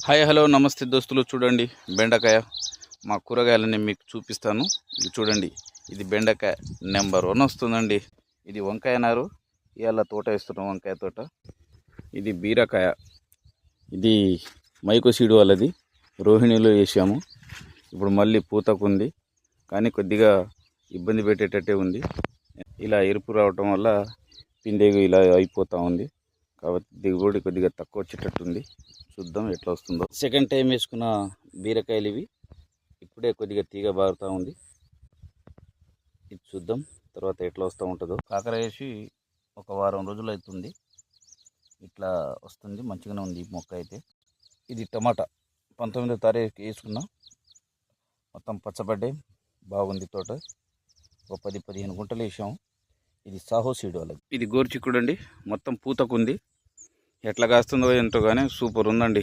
Hi hello నమస్తే దోస్తులు, చూడండి బెండకాయ మా కూరగాయలని మీకు చూపిస్తాను. ఇది చూడండి, ఇది బెండకాయ నెంబర్ 1 వస్తుందండి. ఇది వంకాయ నారు, ఇవాళ తోట వేస్తున్నాం, వంకాయ తోట. ఇది బీరకాయ, ఇది మైకో సీడ్ వాళ్ళది, రోహిణిలో వేసాము. ఇప్పుడు మళ్ళీ పూతకుంది, కానీ కొద్దిగా ఇబ్బంది పెట్టేటట్టే ఉంది. ఇలా ఎరుపు రావటం వల్ల పిందెగు ఇలా అయిపోతూ ఉంది, కాబట్టి దిగుబడి కొద్దిగా తక్కువ వచ్చేటట్టుంది. చూద్దాం ఎట్లా వస్తుందో. సెకండ్ టైం వేసుకున్న బీరకాయలు ఇవి. ఇప్పుడే కొద్దిగా తీగ బారుతూ ఉంది. ఇది చూద్దాం తర్వాత ఎట్లా వస్తూ ఉంటుందో. కాకర వేసి ఒక వారం రోజులు అవుతుంది, ఇట్లా వస్తుంది. మంచిగానే ఉంది ఈ మొక్క అయితే. ఇది టమాటా 19వ తారీఖు వేసుకున్నాం, మొత్తం పచ్చబడ్డాయి, బాగుంది తోట. ఒక 10-15 గుంటలు వేసాము. ఇది సాహో సీడ్ వాళ్ళది. ఇది గోరుచిక్కుడు అండి, మొత్తం పూతకుంది. ఎట్లా కాస్తుందో ఏంటో కానీ సూపర్ ఉందండి.